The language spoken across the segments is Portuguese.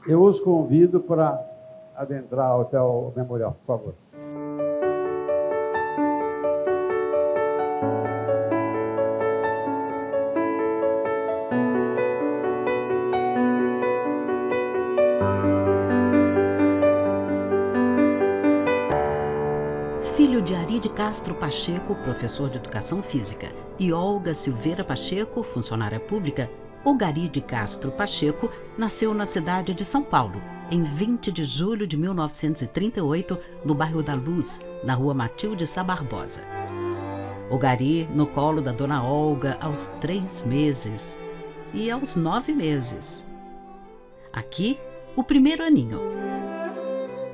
Eu os convido para adentrar até o memorial, por favor. Filho de Ari de Castro Pacheco, professor de Educação Física, e Olga Silveira Pacheco, funcionária pública, Ogari de Castro Pacheco nasceu na cidade de São Paulo, em 20 de julho de 1938, no bairro da Luz, na rua Matilde Sá Barbosa. Ogari no colo da dona Olga aos 3 meses e aos 9 meses. Aqui, o primeiro aninho.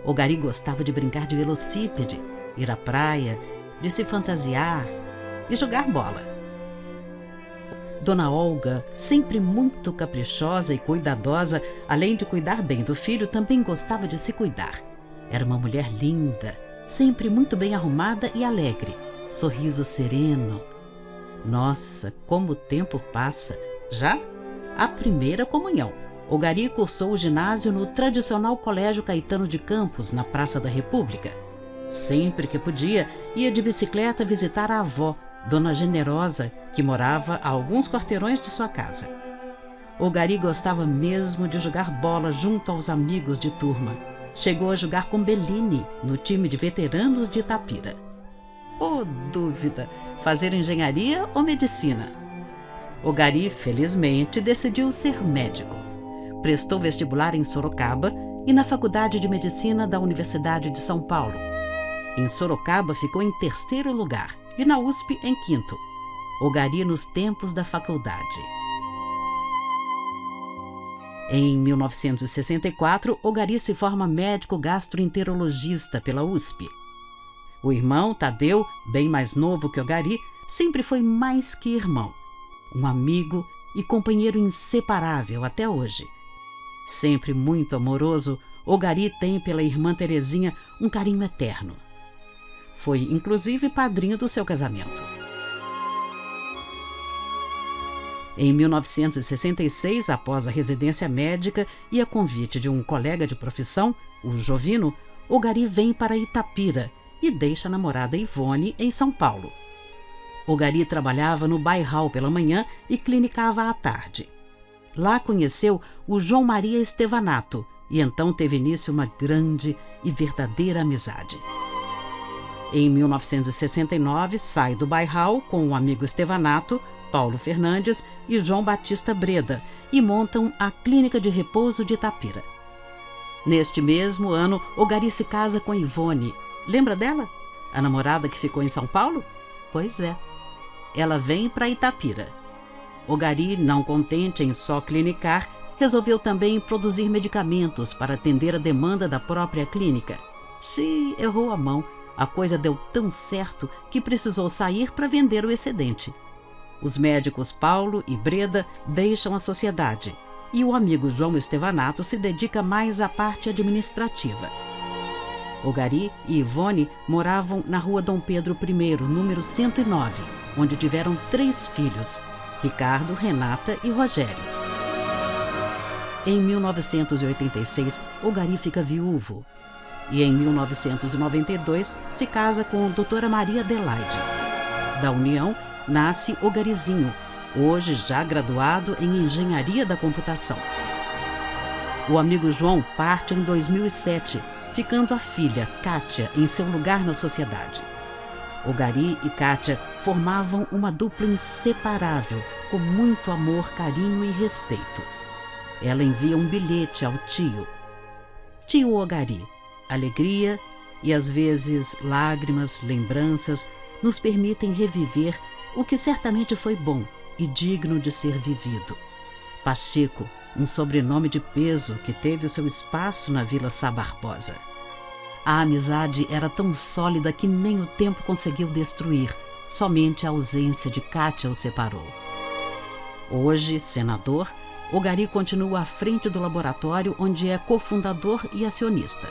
Ogari gostava de brincar de velocípede, ir à praia, de se fantasiar e jogar bola. Dona Olga, sempre muito caprichosa e cuidadosa, além de cuidar bem do filho, também gostava de se cuidar. Era uma mulher linda, sempre muito bem arrumada e alegre, sorriso sereno. Nossa, como o tempo passa! Já a primeira comunhão. Ogari cursou o ginásio no tradicional Colégio Caetano de Campos, na Praça da República. Sempre que podia, ia de bicicleta visitar a avó, Dona Generosa, que morava a alguns quarteirões de sua casa. Ogari gostava mesmo de jogar bola junto aos amigos de turma. Chegou a jogar com Bellini, no time de veteranos de Itapira. Oh, dúvida, fazer engenharia ou medicina? Ogari, felizmente, decidiu ser médico. Prestou vestibular em Sorocaba e na Faculdade de Medicina da Universidade de São Paulo. Em Sorocaba ficou em 3º lugar e na USP em 5º. Ogari nos tempos da faculdade. Em 1964, Ogari se forma médico gastroenterologista pela USP. O irmão, Tadeu, bem mais novo que Ogari, sempre foi mais que irmão. Um amigo e companheiro inseparável até hoje. Sempre muito amoroso, Ogari tem pela irmã Terezinha um carinho eterno. Foi, inclusive, padrinho do seu casamento. Em 1966, após a residência médica e a convite de um colega de profissão, o Jovino, Ogari vem para Itapira e deixa a namorada Ivone em São Paulo. Ogari trabalhava no Bairral pela manhã e clinicava à tarde. Lá conheceu o João Maria Estevanato e então teve início uma grande e verdadeira amizade. Em 1969, sai do Bairral com o amigo Estevanato, Paulo Fernandes e João Batista Breda e montam a Clínica de Repouso de Itapira. Neste mesmo ano, Ogari se casa com Ivone. Lembra dela? A namorada que ficou em São Paulo? Pois é. Ela vem para Itapira. Ogari, não contente em só clinicar, resolveu também produzir medicamentos para atender a demanda da própria clínica. Xiii, errou a mão. A coisa deu tão certo que precisou sair para vender o excedente. Os médicos Paulo e Breda deixam a sociedade e o amigo João Estevanato se dedica mais à parte administrativa. Ogari e Ivone moravam na rua Dom Pedro I, número 109, onde tiveram 3 filhos, Ricardo, Renata e Rogério. Em 1986, Ogari fica viúvo. E em 1992 se casa com a doutora Maria Adelaide. Da união nasce Ogarizinho, hoje já graduado em Engenharia da Computação. O amigo João parte em 2007, ficando a filha, Kátia, em seu lugar na sociedade. Ogari e Kátia formavam uma dupla inseparável, com muito amor, carinho e respeito. Ela envia um bilhete ao tio. Tio Ogari, alegria e às vezes lágrimas, lembranças nos permitem reviver o que certamente foi bom e digno de ser vivido. Pacheco, um sobrenome de peso que teve o seu espaço na Vila Sá Barbosa. A amizade era tão sólida que nem o tempo conseguiu destruir, somente a ausência de Kátia o separou. Hoje, senador, Ogari continua à frente do laboratório onde é cofundador e acionista.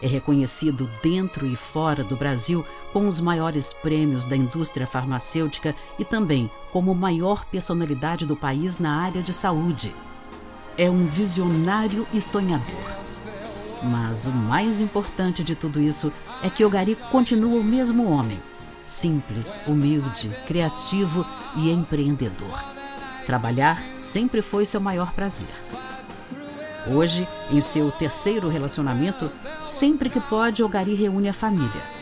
É reconhecido dentro e fora do Brasil com os maiores prêmios da indústria farmacêutica e também como maior personalidade do país na área de saúde. é um visionário e sonhador. Mas o mais importante de tudo isso é que Ogari continua o mesmo homem, simples, humilde, criativo e empreendedor. Trabalhar sempre foi seu maior prazer. Hoje, em seu terceiro relacionamento, sempre que pode, Ogari reúne a família.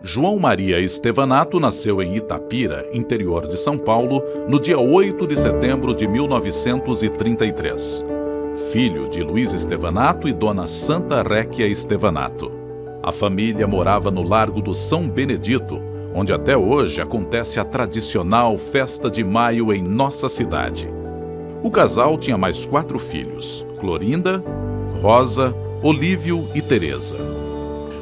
João Maria Estevanato nasceu em Itapira, interior de São Paulo, no dia 8 de setembro de 1933. Filho de Luiz Estevanato e dona Santa Réquia Estevanato. A família morava no Largo do São Benedito, onde até hoje acontece a tradicional Festa de Maio em nossa cidade. O casal tinha mais 4 filhos: Clorinda, Rosa, Olívio e Teresa.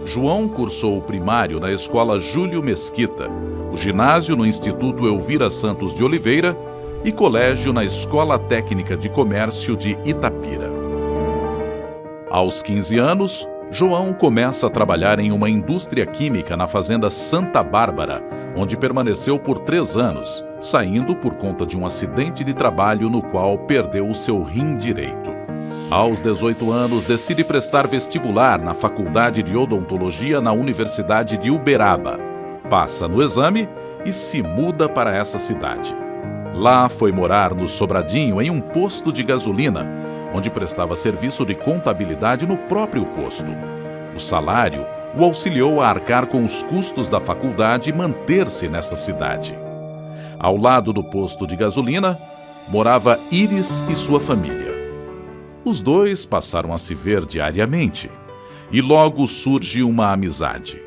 João cursou o primário na Escola Júlio Mesquita, o ginásio no Instituto Elvira Santos de Oliveira e colégio na Escola Técnica de Comércio de Itapira. Aos 15 anos, João começa a trabalhar em uma indústria química na fazenda Santa Bárbara, onde permaneceu por 3 anos, saindo por conta de um acidente de trabalho no qual perdeu o seu rim direito. Aos 18 anos, decide prestar vestibular na Faculdade de Odontologia na Universidade de Uberaba. Passa no exame e se muda para essa cidade. Lá foi morar no Sobradinho, em um posto de gasolina, onde prestava serviço de contabilidade no próprio posto. O salário o auxiliou a arcar com os custos da faculdade e manter-se nessa cidade. Ao lado do posto de gasolina, morava Íris e sua família. Os dois passaram a se ver diariamente e logo surge uma amizade.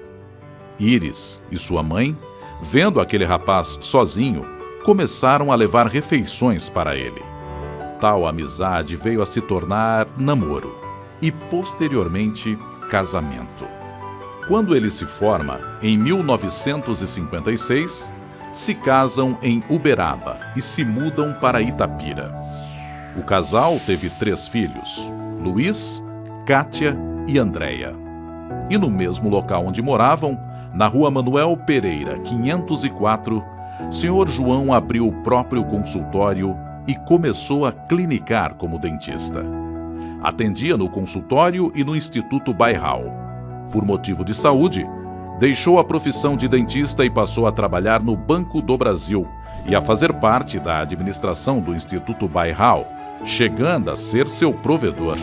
Íris e sua mãe, vendo aquele rapaz sozinho, começaram a levar refeições para ele. Tal amizade veio a se tornar namoro e, posteriormente, casamento. Quando ele se forma, em 1956, se casam em Uberaba e se mudam para Itapira. O casal teve 3 filhos, Luiz, Kátia e Andréia. E no mesmo local onde moravam, na rua Manuel Pereira, 504, Sr. João abriu o próprio consultório e começou a clinicar como dentista. Atendia no consultório e no Instituto Bairral. Por motivo de saúde, deixou a profissão de dentista e passou a trabalhar no Banco do Brasil e a fazer parte da administração do Instituto Bairral, chegando a ser seu provedor.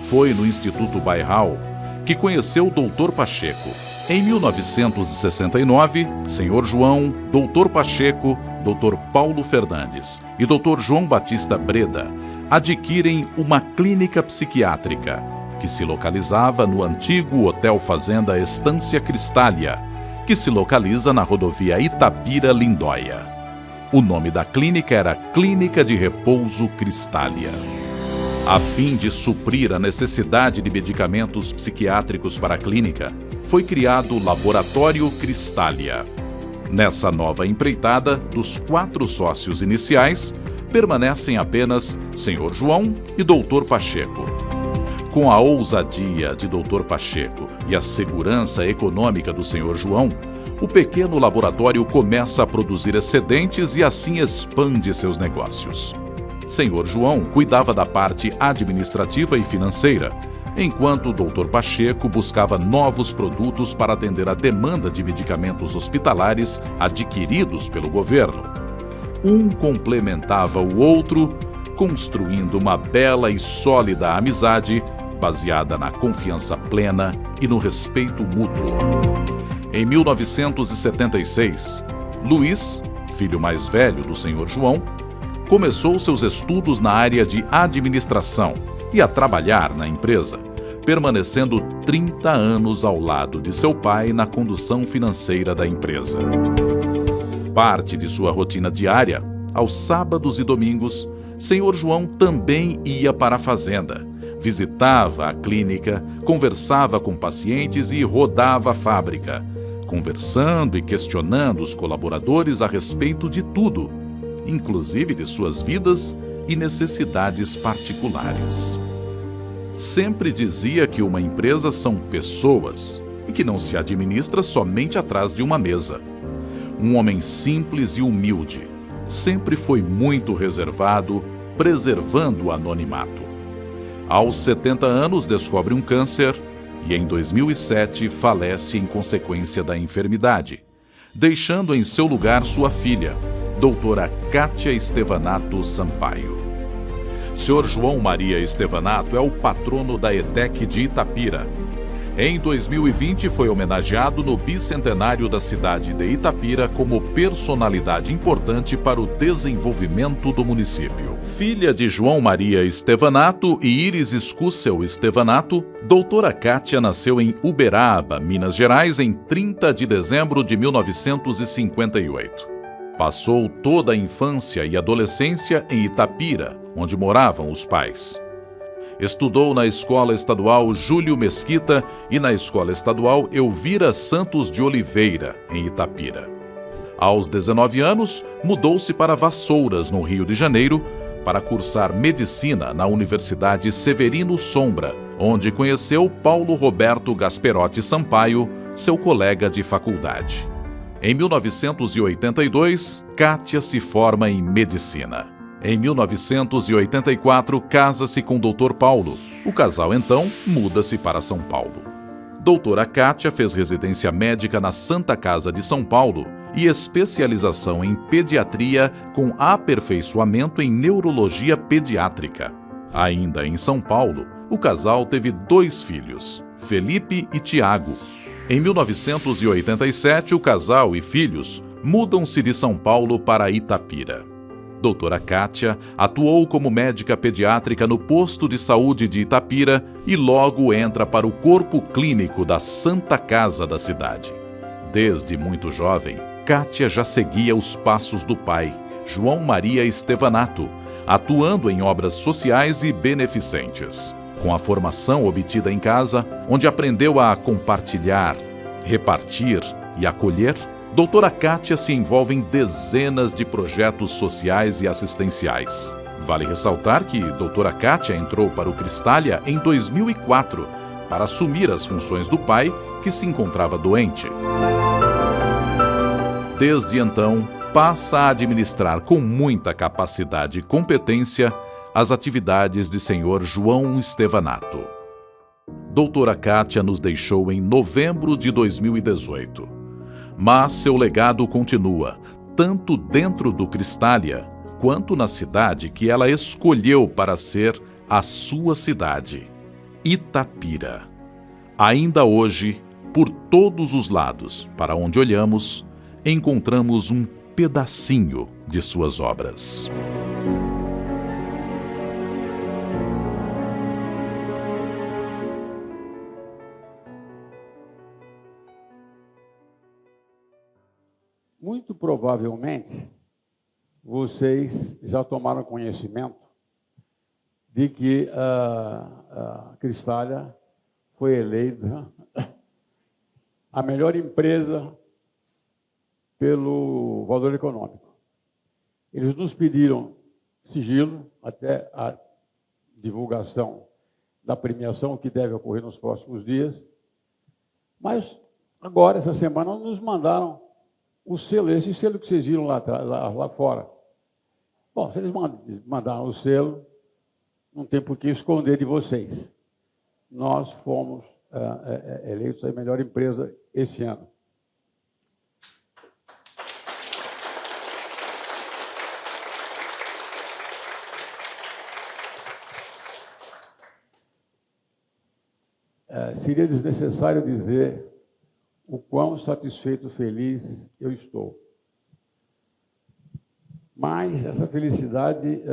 Foi no Instituto Bairral que conheceu o Dr. Pacheco. Em 1969, Sr. João, Dr. Pacheco, Dr. Paulo Fernandes e Dr. João Batista Breda adquirem uma clínica psiquiátrica que se localizava no antigo Hotel Fazenda Estância Cristália, que se localiza na rodovia Itapira-Lindóia. O nome da clínica era Clínica de Repouso Cristália. A fim de suprir a necessidade de medicamentos psiquiátricos para a clínica, foi criado o Laboratório Cristália. Nessa nova empreitada, dos 4 sócios iniciais, permanecem apenas Sr. João e Dr. Pacheco. Com a ousadia de Dr. Pacheco e a segurança econômica do Sr. João, o pequeno laboratório começa a produzir excedentes e assim expande seus negócios. Sr. João cuidava da parte administrativa e financeira, enquanto o Dr. Pacheco buscava novos produtos para atender a demanda de medicamentos hospitalares adquiridos pelo governo. Um complementava o outro, construindo uma bela e sólida amizade baseada na confiança plena e no respeito mútuo. Em 1976, Luiz, filho mais velho do Sr. João, começou seus estudos na área de administração e a trabalhar na empresa, permanecendo 30 anos ao lado de seu pai na condução financeira da empresa. Parte de sua rotina diária, aos sábados e domingos, Sr. João também ia para a fazenda, visitava a clínica, conversava com pacientes e rodava a fábrica, conversando e questionando os colaboradores a respeito de tudo, inclusive de suas vidas e necessidades particulares. Sempre dizia que uma empresa são pessoas e que não se administra somente atrás de uma mesa. Um homem simples e humilde, sempre foi muito reservado, preservando o anonimato. Aos 70 anos descobre um câncer e em 2007 falece em consequência da enfermidade, deixando em seu lugar sua filha, doutora Kátia Estevanato Sampaio. Sr. João Maria Estevanato é o patrono da ETEC de Itapira. Em 2020 foi homenageado no bicentenário da cidade de Itapira como personalidade importante para o desenvolvimento do município. Filha de João Maria Estevanato e Iris Escúcel Estevanato, doutora Kátia nasceu em Uberaba, Minas Gerais, em 30 de dezembro de 1958. Passou toda a infância e adolescência em Itapira, onde moravam os pais. Estudou na Escola Estadual Júlio Mesquita e na Escola Estadual Elvira Santos de Oliveira, em Itapira. Aos 19 anos, mudou-se para Vassouras, no Rio de Janeiro, para cursar medicina na Universidade Severino Sombra, onde conheceu Paulo Roberto Gasperotti Sampaio, seu colega de faculdade. Em 1982, Kátia se forma em medicina. Em 1984, casa-se com Dr. Paulo. O casal, então, muda-se para São Paulo. Doutora Kátia fez residência médica na Santa Casa de São Paulo e especialização em pediatria com aperfeiçoamento em neurologia pediátrica. Ainda em São Paulo, o casal teve 2 filhos, Felipe e Tiago. Em 1987, o casal e filhos mudam-se de São Paulo para Itapira. Doutora Kátia atuou como médica pediátrica no posto de saúde de Itapira e logo entra para o corpo clínico da Santa Casa da cidade. Desde muito jovem, Kátia já seguia os passos do pai, João Maria Estevanato, atuando em obras sociais e beneficentes. Com a formação obtida em casa, onde aprendeu a compartilhar, repartir e acolher, doutora Kátia se envolve em dezenas de projetos sociais e assistenciais. Vale ressaltar que doutora Kátia entrou para o Cristália em 2004 para assumir as funções do pai, que se encontrava doente. Desde então, passa a administrar com muita capacidade e competência as atividades de Sr. João Estevanato. Doutora Kátia nos deixou em novembro de 2018. Mas seu legado continua, tanto dentro do Cristália, quanto na cidade que ela escolheu para ser a sua cidade, Itapira. Ainda hoje, por todos os lados, para onde olhamos, encontramos um pedacinho de suas obras. Muito provavelmente, vocês já tomaram conhecimento de que a Cristália foi eleita a melhor empresa pelo valor econômico. Eles nos pediram sigilo até a divulgação da premiação, que deve ocorrer nos próximos dias. Mas agora, essa semana, nos mandaram o selo, esse selo que vocês viram lá fora. Bom, se eles mandaram o selo, não tem por que esconder de vocês. Nós fomos eleitos a melhor empresa esse ano. Seria desnecessário dizer o quão satisfeito e feliz eu estou. Mas essa felicidade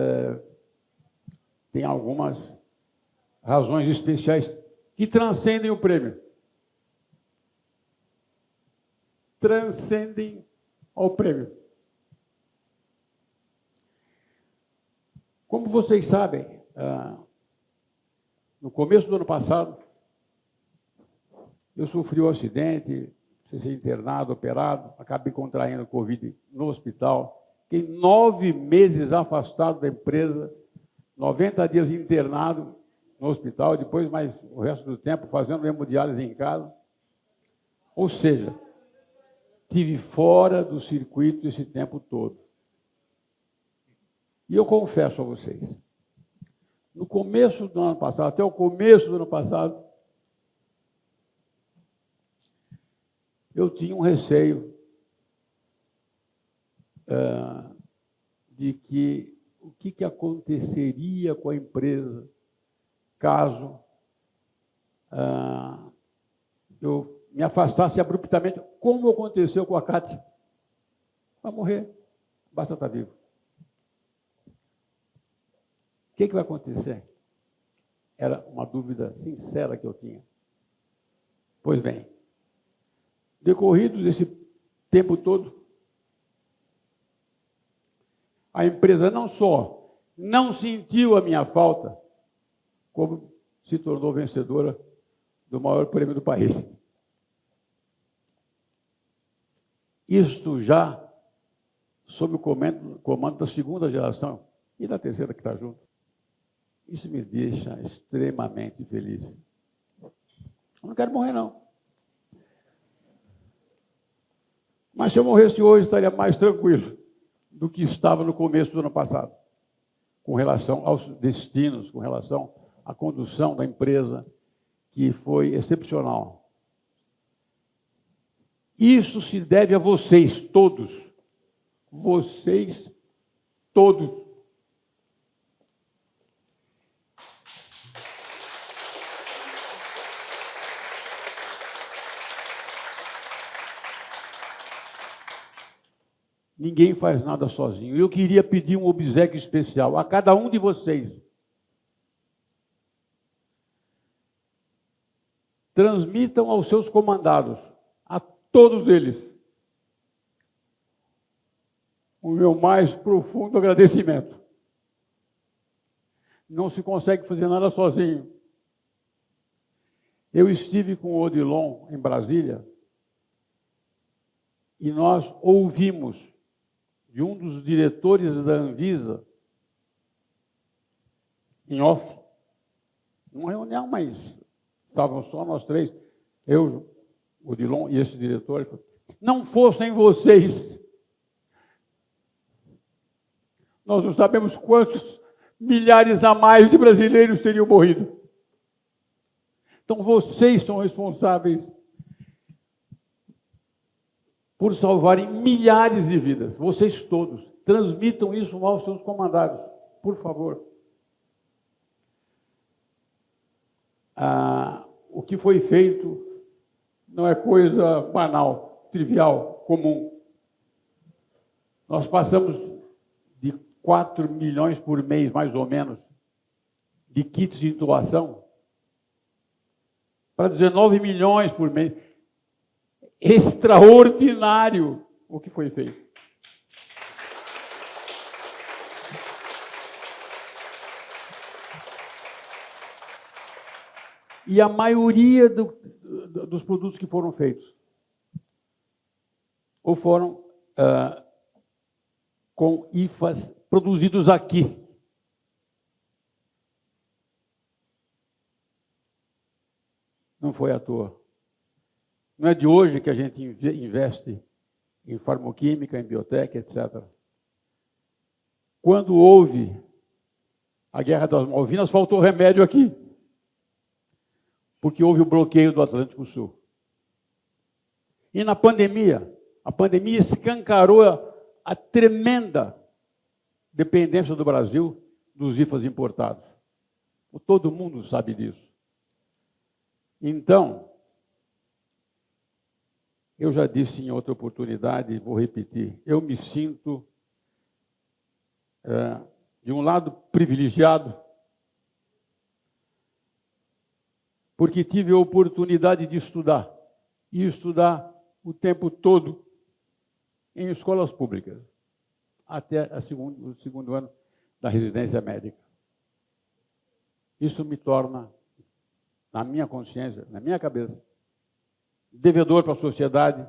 tem algumas razões especiais que transcendem o prêmio. Transcendem ao prêmio. Como vocês sabem, no começo do ano passado, eu sofri um acidente, precisei ser internado, operado, acabei contraindo Covid no hospital, fiquei 9 meses afastado da empresa, 90 dias internado no hospital, depois mais o resto do tempo fazendo hemodiálise em casa. Ou seja, tive fora do circuito esse tempo todo. E eu confesso a vocês, no começo do ano passado, até o começo do ano passado, eu tinha um receio de que o que aconteceria com a empresa caso eu me afastasse abruptamente, como aconteceu com a Cátia. Vai morrer, basta estar vivo. O que vai acontecer? Era uma dúvida sincera que eu tinha. Pois bem, decorrido desse tempo todo, a empresa não só não sentiu a minha falta, como se tornou vencedora do maior prêmio do país. Isto já sob o comando da segunda geração e da terceira que está junto. Isso me deixa extremamente feliz. Eu não quero morrer, não. Mas se eu morresse hoje, estaria mais tranquilo do que estava no começo do ano passado, com relação aos destinos, com relação à condução da empresa, que foi excepcional. Isso se deve a vocês todos. Vocês todos. Ninguém faz nada sozinho. Eu queria pedir um obséquio especial a cada um de vocês. Transmitam aos seus comandados, a todos eles, o meu mais profundo agradecimento. Não se consegue fazer nada sozinho. Eu estive com o Odilon em Brasília e nós ouvimos de um dos diretores da Anvisa, em off, numa reunião, mas estavam só nós três, eu, o Odilon e esse diretor, ele falou, não fossem vocês, nós não sabemos quantos milhares a mais de brasileiros teriam morrido. Então vocês são responsáveis por salvarem milhares de vidas. Vocês todos. Transmitam isso aos seus comandados, por favor. O que foi feito não é coisa banal, trivial, comum. Nós passamos de 4 milhões por mês, mais ou menos, de kits de intubação, para 19 milhões por mês. Extraordinário o que foi feito. E a maioria dos produtos que foram feitos ou foram com IFAs produzidos aqui. Não foi à toa. Não é de hoje que a gente investe em farmoquímica, em biotec, etc. Quando houve a Guerra das Malvinas, faltou remédio aqui, porque houve o bloqueio do Atlântico Sul. E na pandemia, a pandemia escancarou a tremenda dependência do Brasil dos IFAs importados. Todo mundo sabe disso. Então, eu já disse em outra oportunidade, vou repetir, eu me sinto, de um lado, privilegiado, porque tive a oportunidade de estudar, e estudar o tempo todo em escolas públicas, até o segundo ano da residência médica. Isso me torna, na minha consciência, na minha cabeça, devedor para a sociedade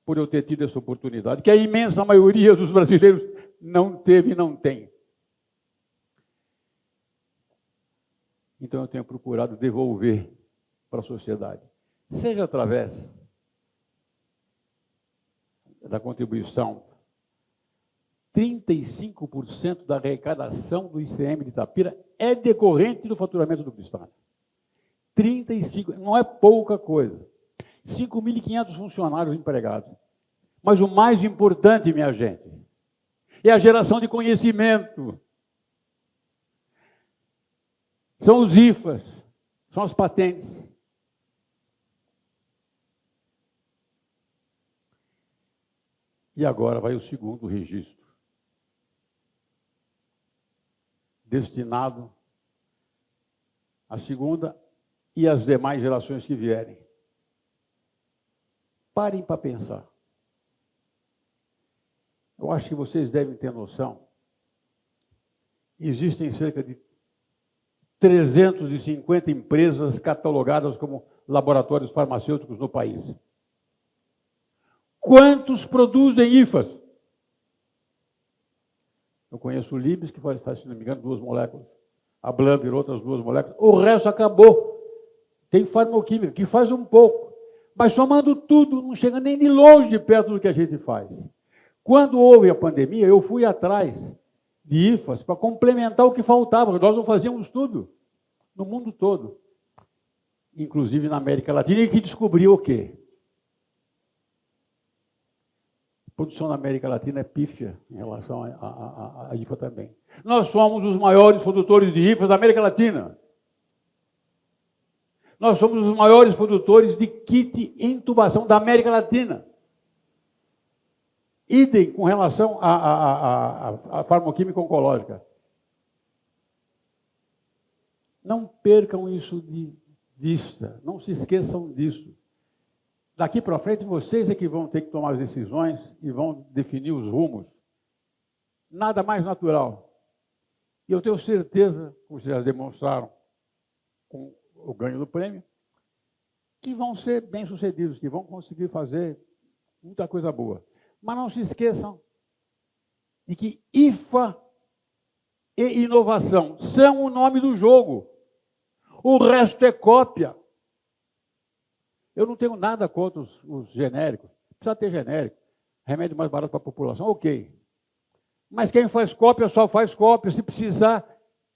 por eu ter tido essa oportunidade, que a imensa maioria dos brasileiros não teve e não tem. Então eu tenho procurado devolver para a sociedade, seja através da contribuição, 35% da arrecadação do ICM de Itapira é decorrente do faturamento do Cristale. 35%, não é pouca coisa. 5.500 funcionários empregados. Mas o mais importante, minha gente, é a geração de conhecimento. São os IFAs, são as patentes. E agora vai o segundo registro, destinado à segunda e às demais gerações que vierem. Parem para pensar. Eu acho que vocês devem ter noção. Existem cerca de 350 empresas catalogadas como laboratórios farmacêuticos no país. Quantos produzem IFAs? Eu conheço o Libes, que faz, se não me engano, 2 moléculas. A Blanvir, outras 2 moléculas. O resto acabou. Tem farmoquímica, que faz um pouco. Mas somando tudo, não chega nem de longe perto do que a gente faz. Quando houve a pandemia, eu fui atrás de IFAs para complementar o que faltava. Nós não fazíamos tudo, no mundo todo. Inclusive na América Latina, e que descobriu o quê? A produção na América Latina é pífia em relação à IFA também. Nós somos os maiores produtores de IFAs da América Latina. Nós somos os maiores produtores de kit intubação da América Latina. Idem com relação à farmoquímica oncológica. Não percam isso de vista, não se esqueçam disso. Daqui para frente, vocês é que vão ter que tomar as decisões e vão definir os rumos. Nada mais natural. E eu tenho certeza, como vocês já demonstraram com o ganho do prêmio, que vão ser bem-sucedidos, que vão conseguir fazer muita coisa boa. Mas não se esqueçam de que IFA e inovação são o nome do jogo. O resto é cópia. Eu não tenho nada contra os genéricos. Precisa ter genérico. Remédio mais barato para a população, ok. Mas quem faz cópia só faz cópia. Se precisar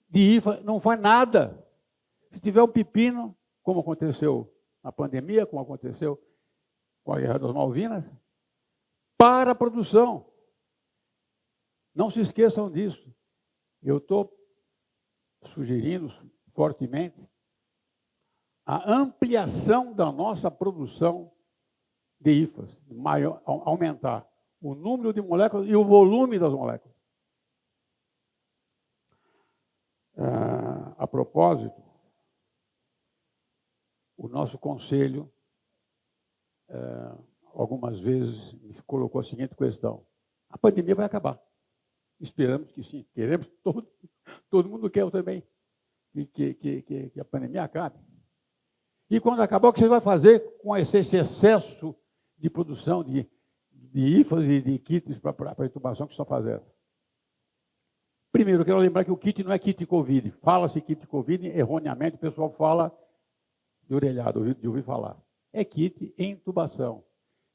de IFA, não faz nada. Se tiver um pepino, como aconteceu na pandemia, como aconteceu com a Guerra das Malvinas, para a produção. Não se esqueçam disso. Eu estou sugerindo fortemente a ampliação da nossa produção de IFAs, aumentar o número de moléculas e o volume das moléculas. A propósito, o nosso conselho algumas vezes me colocou a seguinte questão: a pandemia vai acabar. Esperamos que sim, queremos, todo mundo quer também que a pandemia acabe. E quando acabar, o que você vai fazer com esse excesso de produção de IFAs e de kits para a intubação que estão fazendo? Primeiro, eu quero lembrar que o kit não é kit Covid. Fala-se kit Covid, erroneamente o pessoal fala de orelhado, de ouvir falar. É kit em intubação,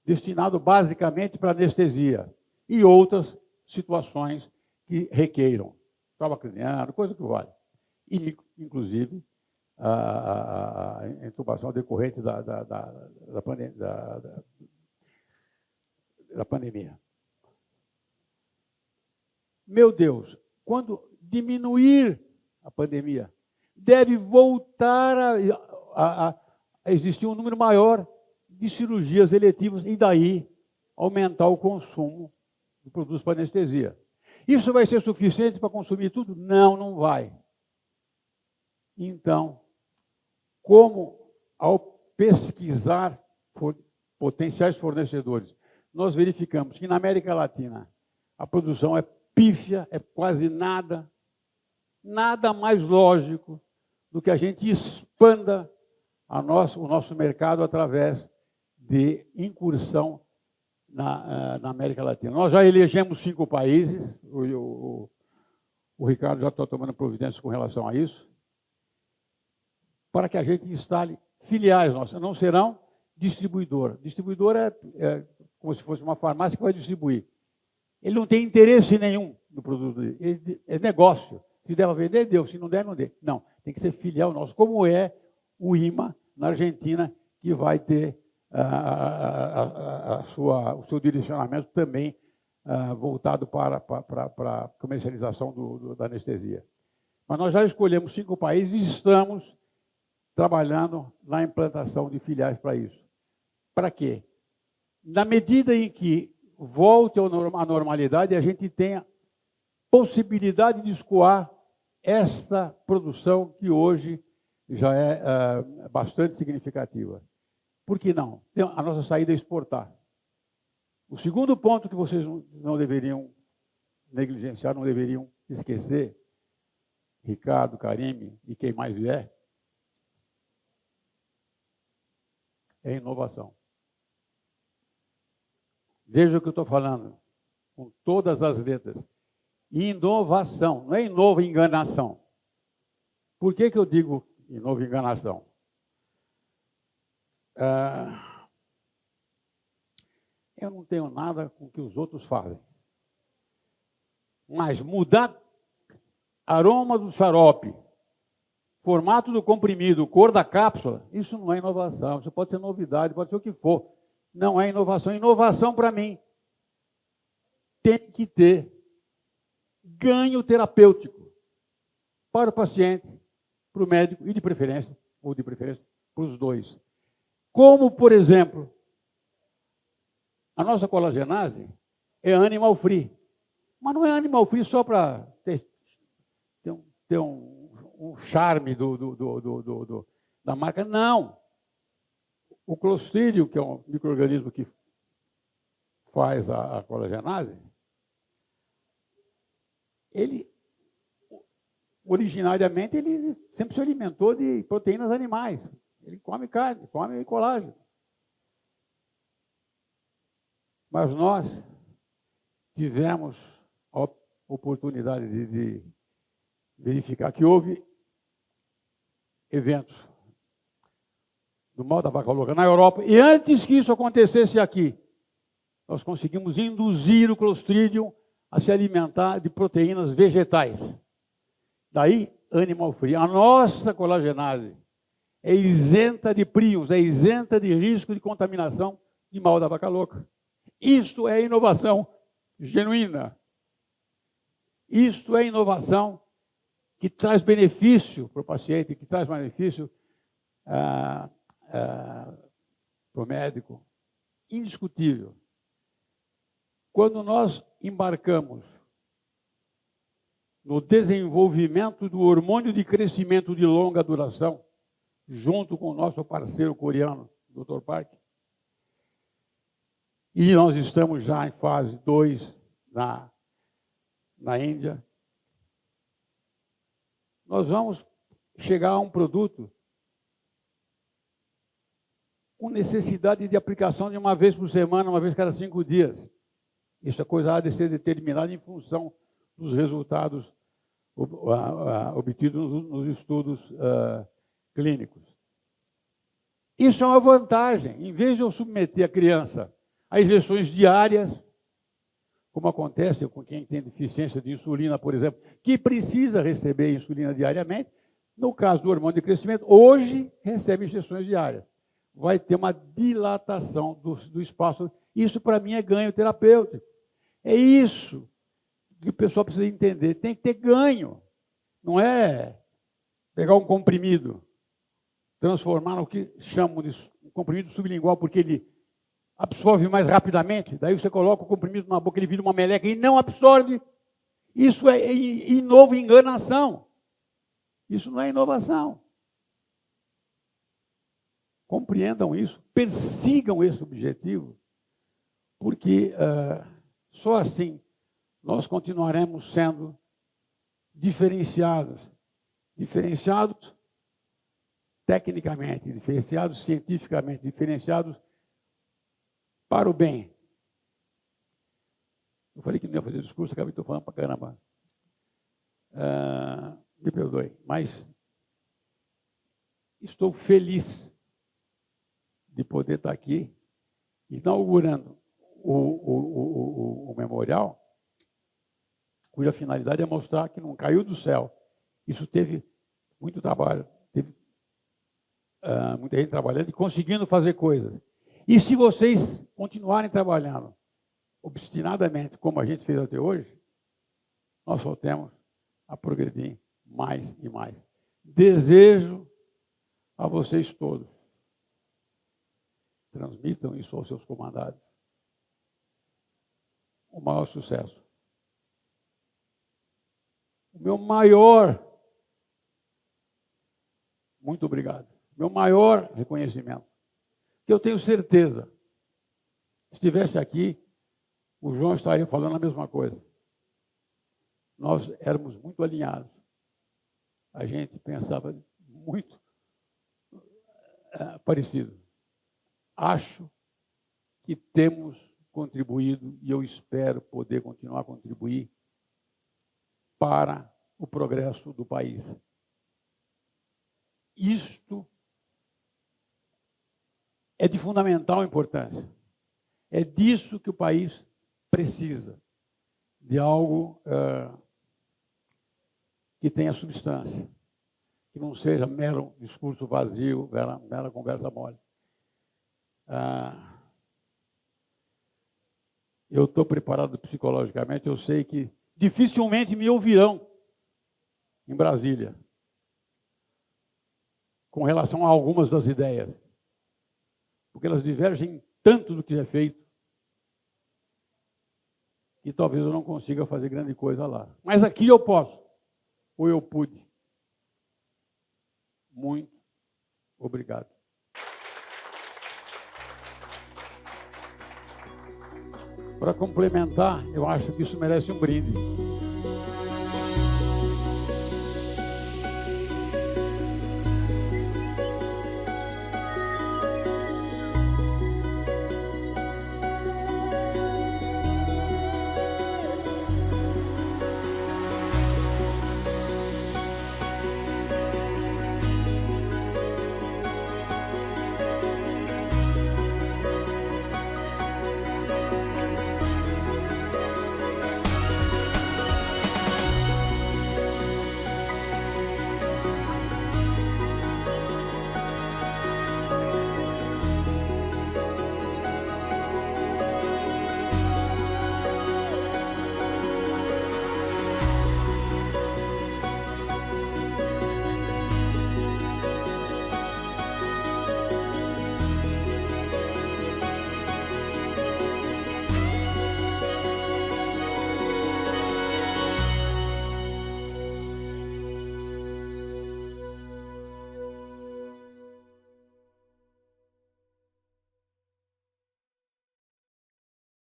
destinado basicamente para anestesia e outras situações que requeiram. Trauma craniano, coisa que vale. E, inclusive, a intubação decorrente da pandemia. Meu Deus, quando diminuir a pandemia, deve voltar a existir um número maior de cirurgias eletivas e daí aumentar o consumo de produtos para anestesia. Isso vai ser suficiente para consumir tudo? Não, não vai. Então, como ao pesquisar potenciais fornecedores, nós verificamos que na América Latina a produção é pífia, é quase nada mais lógico do que a gente expanda o nosso mercado através de incursão na América Latina. Nós já elegemos 5 países, o Ricardo já está tomando providências com relação a isso, para que a gente instale filiais nossas, não serão distribuidor. Distribuidor como se fosse uma farmácia que vai distribuir. Ele não tem interesse nenhum no produto dele. É negócio. Se der para vender, deu. Se não der, não dê. Não, tem que ser filial nosso, como é o IMA na Argentina, que vai ter o seu direcionamento também voltado para a comercialização da anestesia. Mas nós já escolhemos 5 países e estamos trabalhando na implantação de filiais para isso. Para quê? Na medida em que volte à normalidade, a gente tenha possibilidade de escoar essa produção que hoje já é bastante significativa. Por que não? A nossa saída é exportar. O segundo ponto que vocês não deveriam negligenciar, não deveriam esquecer, Ricardo, Karime e quem mais vier, é inovação. Veja o que eu estou falando, com todas as letras. Inovação, não é inova enganação. Por que eu digo inova enganação? Eu não tenho nada com o que os outros fazem. Mas mudar aroma do xarope, formato do comprimido, cor da cápsula, isso não é inovação. Isso pode ser novidade, pode ser o que for. Não é inovação. Inovação, para mim, tem que ter ganho terapêutico para o paciente, para o médico e de preferência para os dois. Como, por exemplo, a nossa colagenase é animal free. Mas não é animal free só para ter um charme da marca. Não. O Clostridium, que é um micro-organismo que faz a colagenase, ele, originariamente, ele sempre se alimentou de proteínas animais. Ele come carne, come colágeno. Mas nós tivemos a oportunidade de verificar que houve eventos do mal da vaca louca na Europa, e antes que isso acontecesse aqui, nós conseguimos induzir o Clostridium a se alimentar de proteínas vegetais. Daí, animal free. A nossa colagenase é isenta de prions, é isenta de risco de contaminação de mal da vaca louca. Isso é inovação genuína. Isso é inovação que traz benefício para o paciente, que traz benefício para o médico, indiscutível. Quando nós embarcamos no desenvolvimento do hormônio de crescimento de longa duração, junto com o nosso parceiro coreano, Dr. Park, e nós estamos já em fase 2 na Índia, nós vamos chegar a um produto com necessidade de aplicação de uma vez por semana, uma vez cada 5 dias. Isso é coisa a de ser determinada em função dos resultados obtidos nos estudos clínicos. Isso é uma vantagem. Em vez de eu submeter a criança a injeções diárias, como acontece com quem tem deficiência de insulina, por exemplo, que precisa receber insulina diariamente, no caso do hormônio de crescimento, hoje recebe injeções diárias. Vai ter uma dilatação do espaço. Isso, para mim, é ganho terapêutico. É isso que o pessoal precisa entender. Tem que ter ganho. Não é pegar um comprimido, transformar no que chamam de um comprimido sublingual, porque ele absorve mais rapidamente. Daí você coloca o comprimido na boca, ele vira uma meleca e não absorve. Isso é nova enganação. Isso não é inovação. Compreendam isso, persigam esse objetivo, porque só assim nós continuaremos sendo diferenciados tecnicamente, diferenciados cientificamente, diferenciados para o bem. Eu falei que não ia fazer discurso, acabei falando para caramba. Me perdoe, mas estou feliz de poder estar aqui inaugurando o memorial, cuja finalidade é mostrar que não caiu do céu. Isso teve muito trabalho, teve muita gente trabalhando e conseguindo fazer coisas. E se vocês continuarem trabalhando obstinadamente, como a gente fez até hoje, nós só temos a progredir mais e mais. Desejo a vocês todos, transmitam isso aos seus comandados, o maior sucesso. O meu maior, muito obrigado, meu maior reconhecimento, que eu tenho certeza, se estivesse aqui, o João estaria falando a mesma coisa. Nós éramos muito alinhados. A gente pensava muito parecido. Acho que temos contribuído, e eu espero poder continuar a contribuir para o progresso do país. Isto é de fundamental importância. É disso que o país precisa, de algo que tenha substância, que não seja mero discurso vazio, mera conversa mole. Eu estou preparado psicologicamente, eu sei que dificilmente me ouvirão em Brasília com relação a algumas das ideias, porque elas divergem tanto do que é feito que talvez eu não consiga fazer grande coisa lá. Mas aqui eu posso, ou eu pude. Muito obrigado. Para complementar, eu acho que isso merece um brinde.